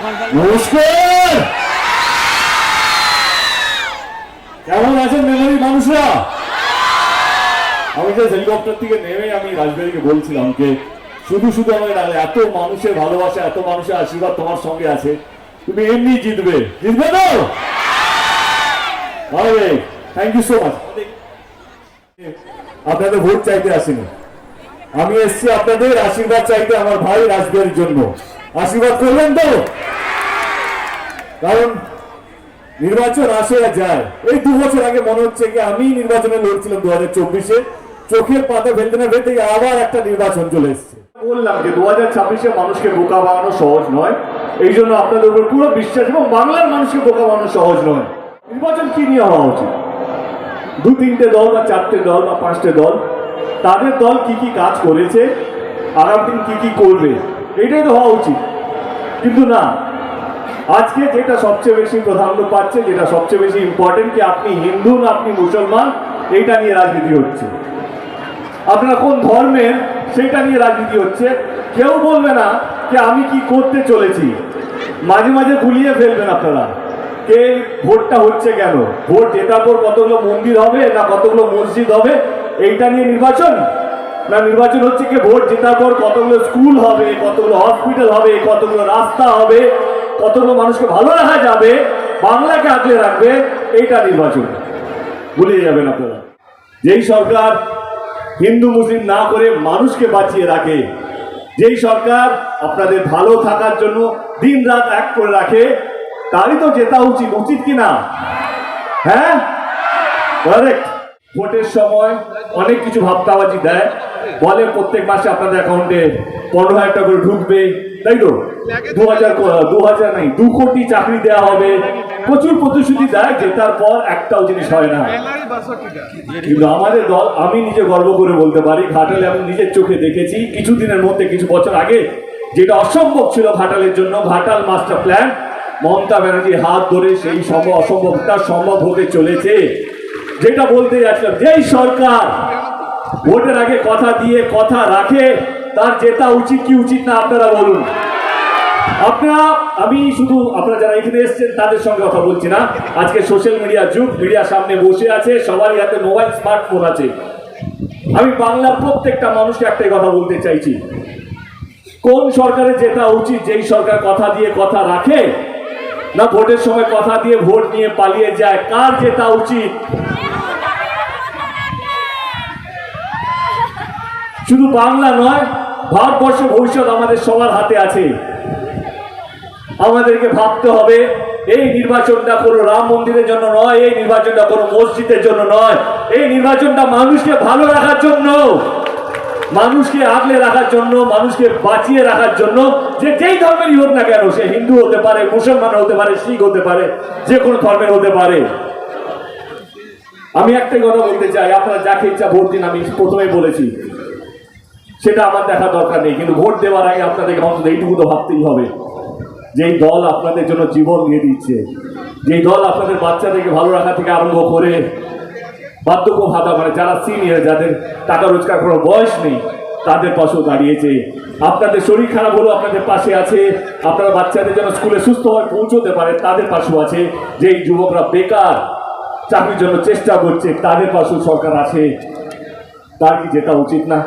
নমস্কার। কেমন আছেন মেমোরি মানুষরা? আমি যে হেলিকপ্টার থেকে নেমে আমি রাজবাড়িকে বলছিলাম যে শুধু শুধু আমাকে ডাকলে, এত মানুষের ভালোবাসা, এত মানুষের আশীর্বাদ তোমার সঙ্গে আছে, তুমি এমনি জিতবে। জিতবে তো? Thank you so much. আপনাদের ভোট চাইতে আসিনি, আমি এসছি আপনাদের আশীর্বাদ চাইতে, আমার ভাই রাজবাড়ির জন্য। আশীর্বাদ করবেন তো? কারণ নির্বাচন আসে আর যায়। এই 2 বছর আগে মনে হচ্ছে কি আমি নির্বাচনে লড়ছিলাম 2024-এ, চোখের পাতা ফেলতে না ফেলতে আবার একটা নির্বাচন চলে এসছে। বললাম যে 2026-এ মানুষকে বোকা বানানো সহজ নয়, এই জন্য আপনাদের উপর পুরো বিশ্বাস, এবং বাংলার মানুষকে বোকা বানানো সহজ নয়। নির্বাচন কি নিয়ে হওয়া উচিত? 2-3টে দল বা 4টে দল বা 5টে দল, তাদের দল কি কি কাজ করেছে, আগামী দিন কি কি করবে, এটাই তো হওয়া উচিত। কিন্তু না, আজকে যেটা সবচেয়ে বেশি প্রাধান্য পাচ্ছে, যেটা সবচেয়ে বেশি ইম্পর্টেন্ট, কি আপনি হিন্দু না আপনি মুসলমান, এইটা নিয়ে রাজনীতি হচ্ছে। আপনারা কোন ধর্মের, সেটা নিয়ে রাজনীতি হচ্ছে। কেউ বলবে না যে আমি কি করতে চলেছি। মাঝে মাঝে গুলিয়ে ফেলবেন আপনারা, কে ভোটটা হচ্ছে কেন, ভোট জেতার পর কতগুলো মন্দির হবে না কতগুলো মসজিদ হবে, এইটা নিয়ে নির্বাচন না। নির্বাচন হচ্ছে কি ভোট জেতার পর কতগুলো স্কুল হবে, কতগুলো হসপিটাল হবে, কতগুলো রাস্তা হবে, কতগুলো মানুষকে ভালো রাখা যাবে, বাংলাকে আগলে রাখবে, এইটা নির্বাচন। ভুলিয়ে যাবেন আপনারা। যেই সরকার হিন্দু মুসলিম না করে মানুষকে বাঁচিয়ে রাখে, যেই সরকার আপনাদের ভালো থাকার জন্য দিন রাত এক করে রাখে, তারই তো জেতা উচিত। উচিত কি না? হ্যাঁ, কারেক্ট। ভোটের সময় অনেক কিছু ভাবতাবাজি দেয়, বলে প্রত্যেক মাসে আপনাদের অ্যাকাউন্টে 15,000 টাকা করে ঢুকবে, তাই তো? 2 কোটি চাকরি দেওয়া হবে, প্রচুর প্রতিশ্রুতি দেয়, জেতার পর একটাও জিনিস হয় না। কিন্তু আমাদের দল, আমি নিজে গর্ব করে বলতে পারি, ঘাটালে আমি নিজের চোখে দেখেছি কিছুদিনের মধ্যে, কিছু বছর আগে যেটা অসম্ভব ছিল ঘাটালের জন্য, ঘাটাল মাস্টার প্ল্যান, মমতা ব্যানার্জির হাত ধরে সেই অসম্ভবটা সম্ভব হতে চলেছে। যেটা বলতে যাচ্ছিলাম, যেই সরকার ভোটের আগে কথা দিয়ে কথা রাখে, তার জেতা উচিত কি উচিত না আপনারা বলুন। আমি শুধু আপনারা যারা এখানে এসেছেন তাদের সঙ্গে কথা বলছি না। আজকে সোশ্যাল মিডিয়া যুগ, মিডিয়ার সামনে বসে আছে, সবারই হাতে মোবাইল, স্মার্টফোন আছে। আমি বাংলার প্রত্যেকটা মানুষকে একটাই কথা বলতে চাইছি, কোন সরকারের জেতা উচিত? যেই সরকার কথা দিয়ে কথা রাখে, না ভোটের সময় কথা দিয়ে ভোট নিয়ে পালিয়ে যায়? কার জেতা উচিত? শুধু বাংলা নয়, ভারতবর্ষের ভবিষ্যৎ আমাদের সবার হাতে আছে। আমাদেরকে ভাবতে হবে, এই নির্বাচনটা কোনো রাম মন্দিরের জন্য নয়, এই নির্বাচনটা কোনো মসজিদের জন্য নয়, এই নির্বাচনটা মানুষকে ভালো রাখার জন্য, মানুষকে আগলে রাখার জন্য, মানুষকে বাঁচিয়ে রাখার জন্য। যে যেই ধর্মেরই হোক না কেন, সে হিন্দু হতে পারে, মুসলমান হতে পারে, শিখ হতে পারে, যে কোনো ধর্মের হতে পারে। আমি একটাই কথা বলতে চাই, আপনারা যাকে ইচ্ছা ভোট দিন, আমি প্রথমেই বলেছি, সেটা আমার দেখার দরকার নেই। কিন্তু ভোট দেওয়ার আগে আপনাদেরকে অন্তত এইটুকু তো ভাবতেই হবে, যেই দল আপনাদের জন্য জীবন দিয়ে দিচ্ছে, যেই দল আপনাদের বাচ্চাদেরকে ভালো রাখা থেকে আরম্ভ করে বার্ধক্য ভাতা, মানে যারা সিনিয়র, যাদের টাকা রোজগার করার বয়স নেই, তাদের পাশেও দাঁড়িয়েছে। আপনাদের শরীর খারাপ হলেও আপনাদের পাশে আছে। আপনারা বাচ্চাদের যেন স্কুলে সুস্থভাবে পৌঁছতে পারে, তাদের পাশেও আছে। যেই যুবকরা বেকার, চাকরির জন্য চেষ্টা করছে, তাদের পাশেও সরকার আছে। তার কি জেতা উচিত না?